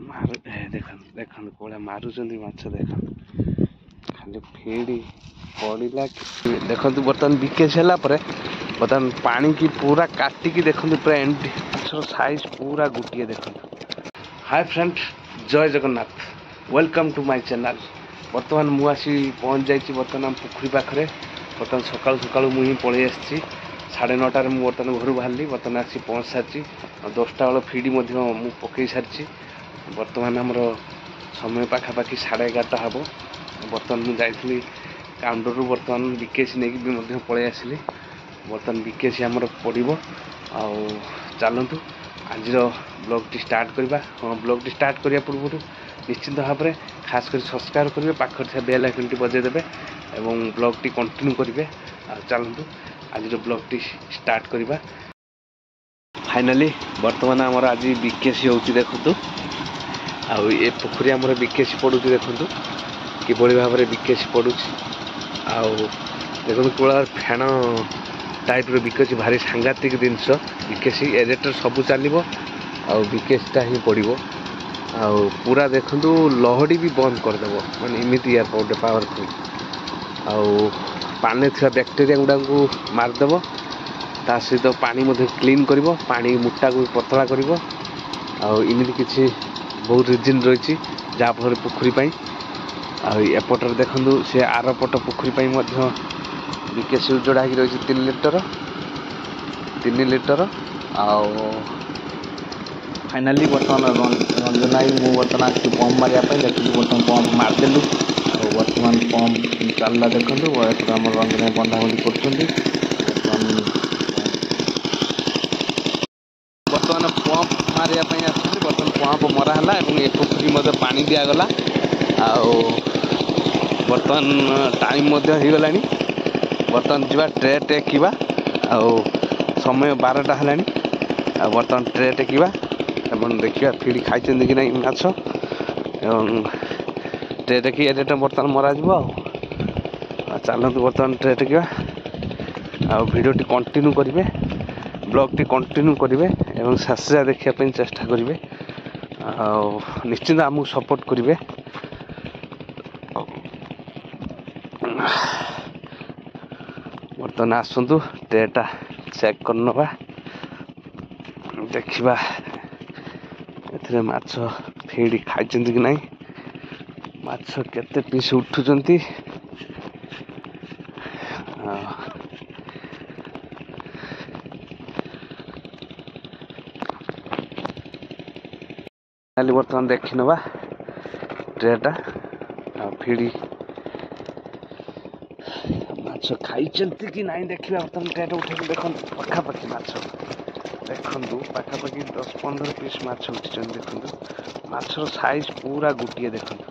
ଦେଖନ୍ତୁ କୋଉଟା ମାରୁଛନ୍ତି ମାଛ ଦେଖନ୍ତୁ ଖାଲି ଫିଡି ପଡ଼ିଲା ଦେଖନ୍ତୁ ବର୍ତ୍ତମାନ ବିକେଜ ହେଲା ପରେ ବର୍ତ୍ତମାନ ପାଣିକି ପୁରା କାଟିକି ଦେଖନ୍ତୁ ପୁରା ଏଣ୍ଡି ମାଛର ସାଇଜ ପୁରା ଗୋଟିଏ ଦେଖନ୍ତୁ। ହାଇ ଫ୍ରେଣ୍ଡ ଜୟ Jagannath welcome to my channel. ବର୍ତ୍ତମାନ ମୁଁ ଆସି ପହଞ୍ଚି ଯାଇଛି ବର୍ତ୍ତମାନ ଆମ ପୋଖରୀ ପାଖରେ। ବର୍ତ୍ତମାନ ସକାଳୁ ସକାଳୁ ମୁଁ ହିଁ ପଳେଇ ଆସିଛି 9:30ରେ ମୁଁ ବର୍ତ୍ତମାନ ଘରୁ ବାହାରିଲି। ବର୍ତ୍ତମାନ ଆସି ପହଞ୍ଚି ସାରିଛି ଆଉ 10ଟା ବେଳ ଫିଡ୍ ମଧ୍ୟ ମୁଁ ପକାଇ ସାରିଛି। ବର୍ତ୍ତମାନ ଆମର ସମୟ ପାଖାପାଖି 11:30 ହେବ। ବର୍ତ୍ତମାନ ମୁଁ ଯାଇଥିଲି କାଉଣ୍ଟରରୁ ବର୍ତ୍ତମାନ ବିକେସି ନେଇକି ବି ମଧ୍ୟ ପଳେଇ ଆସିଲି। ବର୍ତ୍ତମାନ ବିକେସି ଆମର ପଡ଼ିବ ଆଉ ଚାଲନ୍ତୁ ଆଜିର ବ୍ଲଗ୍ଟି ଷ୍ଟାର୍ଟ କରିବା। ହଁ ବ୍ଲଗ୍ଟି ଷ୍ଟାର୍ଟ କରିବା ପୂର୍ବରୁ ନିଶ୍ଚିନ୍ତ ଭାବରେ ଖାସ୍ କରି ସବସ୍କ୍ରାଇବ୍ କରିବେ, ପାଖରେ ଥିବା ବେଲ୍ ଆଇକନ୍ଟି ବଜାଇଦେବେ ଏବଂ ବ୍ଲଗ୍ଟି କଣ୍ଟିନ୍ୟୁ କରିବେ। ଆଉ ଚାଲନ୍ତୁ ଆଜିର ବ୍ଲଗ୍ଟି ଷ୍ଟାର୍ଟ କରିବା। ଫାଇନାଲି ବର୍ତ୍ତମାନ ଆମର ଆଜି ବିକେସି ହେଉଛି ଦେଖନ୍ତୁ। ଆଉ ଏ ପୋଖରୀ ଆମର ବିକେସି ପଡ଼ୁଛି ଦେଖନ୍ତୁ କିଭଳି ଭାବରେ ବିକେସି ପଡ଼ୁଛି। ଆଉ ଦେଖନ୍ତୁ କୋଳ ଫେଣ ଟାଇପ୍ର ବିକେସି ଭାରି ସାଂଘାତିକ ଜିନିଷ। ବିକେସି ଏରେଟର ସବୁ ଚାଲିବ ଆଉ ବିକେସିଟା ହିଁ ପଡ଼ିବ। ଆଉ ପୁରା ଦେଖନ୍ତୁ ଲହଡ଼ି ବି ବନ୍ଦ କରିଦେବ, ମାନେ ଏମିତି ଗୋଟେ ପାୱାରଫୁଲ୍। ଆଉ ପାଣିରେ ଥିବା ବ୍ୟାକ୍ଟେରିଆ ଗୁଡ଼ାକୁ ମାରିଦେବ, ତା ସହିତ ପାଣି ମଧ୍ୟ କ୍ଲିନ୍ କରିବ, ପାଣି ମୁଟାକୁ ବି ପତଳା କରିବ। ଆଉ ଏମିତି କିଛି ବହୁତ ରିଜିନ୍ ରହିଛି ଯାହାଫଳରେ ପୋଖରୀ ପାଇଁ। ଆଉ ଏପଟରେ ଦେଖନ୍ତୁ ସେ ଆରପଟ ପୋଖରୀ ପାଇଁ ମଧ୍ୟ ବିକେସି ଯୋଡ଼ା ହେଇକି ରହିଛି 3 ଲିଟର। ଆଉ ଫାଇନାଲି ବର୍ତ୍ତମାନ ରଞ୍ଜନ ଭାଇ ମୁଁ ବର୍ତ୍ତମାନ ଆସିଛି ପମ୍ପ ମାରିବା ପାଇଁ। ଦେଖନ୍ତୁ ବର୍ତ୍ତମାନ ପମ୍ପ ମାରିଦେଲୁ ଆଉ ବର୍ତ୍ତମାନ ପମ୍ପ ଚାଲିଲା ଦେଖନ୍ତୁ। ଏପଟେ ଆମର ରଞ୍ଜନ ଭାଇ ବନ୍ଧାବନ୍ଧି କରୁଛନ୍ତି। ବର୍ତ୍ତମାନ ପମ୍ପ ମାରିବା ପାଇଁ ଆସିଥିଲି। ବର୍ତ୍ତମାନ ପମ୍ପ ମରା ହେଲା ଏବଂ ଏ ପୋଖରୀ ମଧ୍ୟ ପାଣି ଦିଆଗଲା। ଆଉ ବର୍ତ୍ତମାନ ଟାଇମ୍ ମଧ୍ୟ ହେଇଗଲାଣି। ବର୍ତ୍ତମାନ ଯିବା ଟ୍ରେ ଟେକିବା। ଆଉ ସମୟ 12ଟା ହେଲାଣି। ଆଉ ବର୍ତ୍ତମାନ ଟ୍ରେ ଟେକିବା ଏବଂ ଦେଖିବା ଫିଡ୍ ଖାଇଛନ୍ତି କି ନାହିଁ ମାଛ ଏବଂ ଟ୍ରେ ଟେକି ଏରେଟ ବର୍ତ୍ତମାନ ମରାଯିବ। ଆଉ ଚାଲନ୍ତୁ ବର୍ତ୍ତମାନ ଟ୍ରେ ଟେକିବା ଆଉ ଭିଡ଼ିଓଟି କଣ୍ଟିନ୍ୟୁ କରିବେ, ବ୍ଲଗ୍ଟି କଣ୍ଟିନ୍ୟୁ କରିବେ ଏବଂ ଶେଷ ଯାଏଁ ଦେଖିବା ପାଇଁ ଚେଷ୍ଟା କରିବେ। ଆଉ ନିଶ୍ଚିନ୍ତ ଆମକୁ ସପୋର୍ଟ କରିବେ। ବର୍ତ୍ତମାନ ଆସନ୍ତୁ ଟ୍ରେଟା ଚେକ୍ କରିନେବା, ଦେଖିବା ଏଥିରେ ମାଛ ଫିଡ୍ ଖାଇଛନ୍ତି କି ନାହିଁ, ମାଛ କେତେ ପିସ୍ ଉଠୁଛନ୍ତି। ଖାଲି ବର୍ତ୍ତମାନ ଦେଖିନେବା ଟ୍ରେଟା ଆଉ ଫିଡ୍ ମାଛ ଖାଇଛନ୍ତି କି ନାହିଁ ଦେଖିବା। ବର୍ତ୍ତମାନ ଟ୍ରେଟା ଉଠେଇକି ଦେଖନ୍ତୁ ପାଖାପାଖି ମାଛ ଦେଖନ୍ତୁ, ପାଖାପାଖି 10-15 ପିସ୍ ମାଛ ଉଠିଛନ୍ତି ଦେଖନ୍ତୁ। ମାଛର ସାଇଜ୍ ପୁରା ଗୋଟିଏ ଦେଖନ୍ତୁ,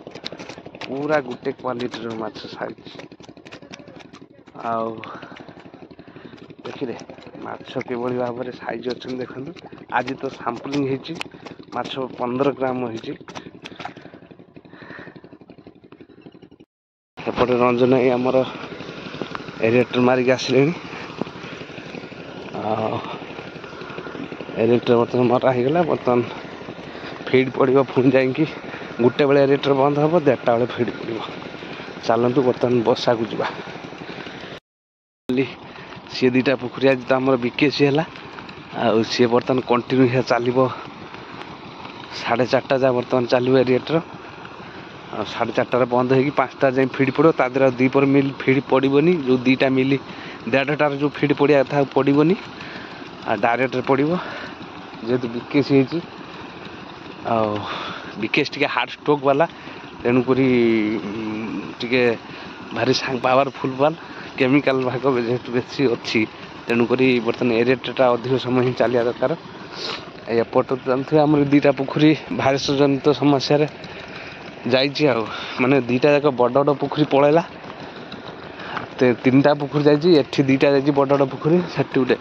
ପୁରା ଗୋଟେ କ୍ୱାଲିଟିର ମାଛ ସାଇଜ୍। ଆଉ ଦେଖିଲେ ମାଛ କିଭଳି ଭାବରେ ସାଇଜ୍ ଅଛନ୍ତି ଦେଖନ୍ତୁ। ଆଜି ତ ସାମ୍ପଲିଂ ହେଇଛି ମାଛ 15 ଗ୍ରାମ ହେଇଛି। ଏପଟେ ରଞ୍ଜନ ଭାଇ ଆମର ଏରେଟର ମାରିକି ଆସିଲେଣି। ଆଉ ଏରେଟର ବର୍ତ୍ତମାନ ମରା ହେଇଗଲା। ବର୍ତ୍ତମାନ ଫିଡ୍ ପଡ଼ିବ ପୁଣି ଯାଇକି 1 ବେଳେ ଏରେଟର ବନ୍ଦ ହେବ, 1:30 ବେଳେ ଫିଡ୍ ପଡ଼ିବ। ଚାଲନ୍ତୁ ବର୍ତ୍ତମାନ ବସାକୁ ଯିବା। ସିଏ 2ଟା ପୋଖରୀ ଆଜି ତ ଆମର ବିକେସି ହେଲା। ଆଉ ସିଏ ବର୍ତ୍ତମାନ କଣ୍ଟିନ୍ୟୁ ଚାଲିବ 4:30 ଯାଏ ବର୍ତ୍ତମାନ ଚାଲିବ ଏରେଟର। ଆଉ 4:30ରେ ବନ୍ଦ ହେଇକି 5ଟା ଯାଏଁ ଫିଡ୍ ପଡ଼ିବ। ତା ଦେହରେ 2 ପର ମିଲ୍ ଫିଡ୍ ପଡ଼ିବନି, ଯେଉଁ 2ଟା ମିଲ୍ 1:30ଟାରେ ଯେଉଁ ଫିଡ୍ ପଡ଼ିବା କଥା ପଡ଼ିବନି, ଆଉ ଡାଇରେକ୍ଟରେ ପଡ଼ିବ ଯେହେତୁ ବିକେସି ହେଇଛି। ଆଉ ବିକେସି ଟିକେ ହାର୍ଡ଼ ଷ୍ଟୋକ୍ ବାଲା, ତେଣୁକରି ଟିକେ ଭାରି ପାୱାରଫୁଲ୍ ବାଲା, କେମିକାଲ ଭାଗ ଯେହେତୁ ବେଶୀ ଅଛି, ତେଣୁକରି ବର୍ତ୍ତମାନ ଏରେଟଟା ଅଧିକ ସମୟ ହିଁ ଚାଲିବା ଦରକାର। ଏପଟ ଜାଣିଥିବେ ଆମର 2ଟା ପୋଖରୀ ଭାଇରସ ଜନିତ ସମସ୍ୟାରେ ଯାଇଛି। ଆଉ ମାନେ 2ଟା ଯାକ ବଡ଼ ବଡ଼ ପୋଖରୀ ପଳେଇଲା, 3ଟା ପୋଖରୀ ଯାଇଛି, ଏଠି 2ଟା ଯାଇଛି ବଡ଼ ବଡ଼ ପୋଖରୀ, ସେଠି ଗୋଟେ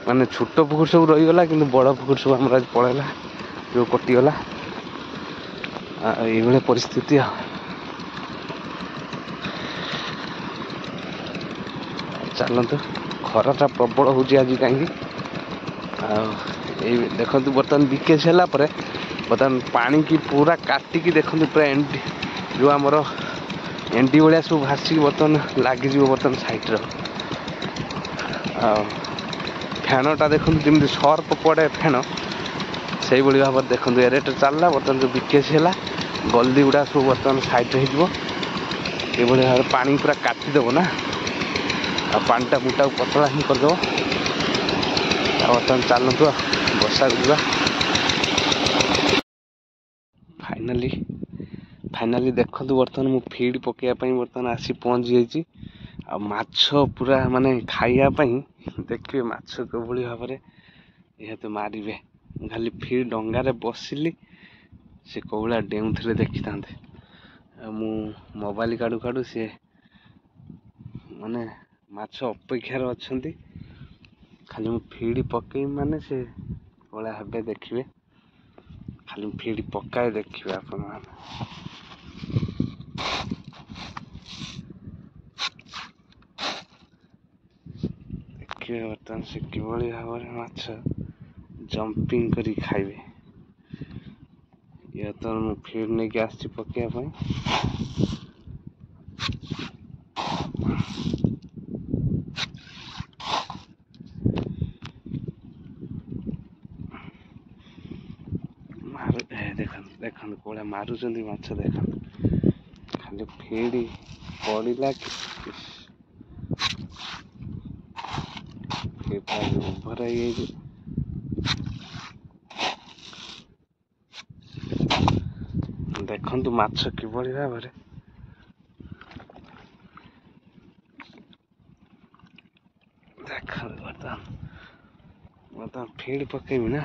ମାନେ ଛୋଟ ପୋଖରୀ ସବୁ ରହିଗଲା, କିନ୍ତୁ ବଡ଼ ପୋଖରୀ ସବୁ ଆମର ଆଜି ପଳେଇଲା, ଯେଉଁ କଟିଗଲା। ଆଉ ଏଇଭଳିଆ ପରିସ୍ଥିତି। ଆଉ ଚାଲନ୍ତୁ, ଖରାଟା ପ୍ରବଳ ହେଉଛି ଆଜି କାହିଁକି। ଆଉ এই ଦେଖନ୍ତୁ ବର୍ତ୍ତମାନ ବିକେଜ ହେଲା ପରେ ବର୍ତ୍ତମାନ ପାଣିକି ପୁରା କାଟିକି ଦେଖନ୍ତୁ ପୁରା ଏଣ୍ଡି ଯେଉଁ ଆମର ଏଣ୍ଡି ଭଳିଆ ସବୁ ଭାସିକି ବର୍ତ୍ତମାନ ଲାଗିଯିବ ବର୍ତ୍ତମାନ ସାଇଟ୍ର। ଆଉ ଫେଣଟା ଦେଖନ୍ତୁ ଯେମିତି ସର୍ପ ପଡ଼େ ଫେଣ ସେଇଭଳି ଭାବରେ ଦେଖନ୍ତୁ ଏ ରେଟ୍ରେ ଚାଲିଲା। ବର୍ତ୍ତମାନ ଯେଉଁ ବିକେଜ ହେଲା ଗଲଦି ଗୁଡ଼ା ସବୁ ବର୍ତ୍ତମାନ ସାଇଟ୍ରେ ହେଇଯିବ। ଏଭଳି ଭାବରେ ପାଣି ପୁରା କାଟିଦେବ ନା, ଆଉ ପାଣିଟା ମୁଟାକୁ ପତଳା ହିଁ କରିଦେବ। ଆଉ ବର୍ତ୍ତମାନ ଚାଲନ୍ତୁ ବର୍ଷାକୁ ଯିବା। ଫାଇନାଲି ଦେଖନ୍ତୁ ବର୍ତ୍ତମାନ ମୁଁ ଫିଡ୍ ପକାଇବା ପାଇଁ ବର୍ତ୍ତମାନ ଆସି ପହଞ୍ଚି ଯାଇଛି। ଆଉ ମାଛ ପୁରା ମାନେ ଖାଇବା ପାଇଁ ଦେଖିବେ ମାଛ କେଉଁଭଳି ଭାବରେ ନିହାତି ମାରିବେ। ମୁଁ ଖାଲି ଫିଡ୍ ଡଙ୍ଗାରେ ବସିଲି ସେ କେଉଁଭଳିଆ ଡେଉଁଥିଲେ ଦେଖିଥାନ୍ତେ। ଆଉ ମୁଁ ମୋବାଇଲ କାଢ଼ୁ କାଢ଼ୁ ସେ ମାନେ ମାଛ ଅପେକ୍ଷାରେ ଅଛନ୍ତି। ଖାଲି ମୁଁ ଫିଡ୍ ପକେଇବି ମାନେ ସେ ଭଳିଆ ହେବେ ଦେଖିବେ। ଖାଲି ମୁଁ ଫିଡ୍ ପକାଏ ଦେଖିବେ ଆପଣମାନେ। ଦେଖିବେ ବର୍ତ୍ତମାନ ସେ କିଭଳି ଭାବରେ ମାଛ ଜମ୍ପିଂ କରି ଖାଇବେ। ଇଏ ତ ମୁଁ ଫିଡ୍ ନେଇକି ଆସିଛି ପକେଇବା ପାଇଁ। ଦେଖନ୍ତୁ କୋଉଭଳିଆ ମାରୁଛନ୍ତି ମାଛ ଦେଖନ୍ତୁ। ଖାଲି ଫିଡ୍ ପଡ଼ିଲା କି ଓଭର ହେଇଯାଇଛି। ଦେଖନ୍ତୁ ମାଛ କିଭଳି ଭାବରେ ଦେଖନ୍ତୁ ବର୍ତ୍ତମାନ ଫିଡ୍ ପକେଇବି ନା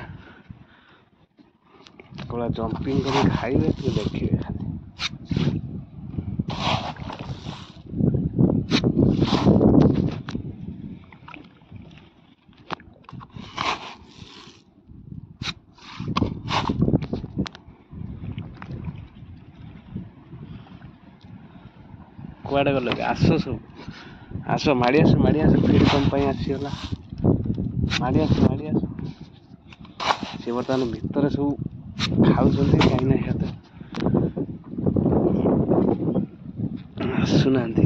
କୋଉଭଳିଆ ଜମ୍ପିଂ କରି ଖାଇବେ ଟିକେ ଦେଖିବେ ଖାଲି। କୁଆଡ଼େ ଗଲେ ଆସ ସବୁ ଆସ ମାଡ଼ି ଆସ ଫିଡ୍ ତମ ପାଇଁ ଆସିଗଲା। ମାଡ଼ି ଆସ ସେ ବର୍ତ୍ତମାନ ଭିତରେ ସବୁ ଖାଉଛନ୍ତି କାହିଁକି ନା ହେତେ ଆସୁନାହାନ୍ତି।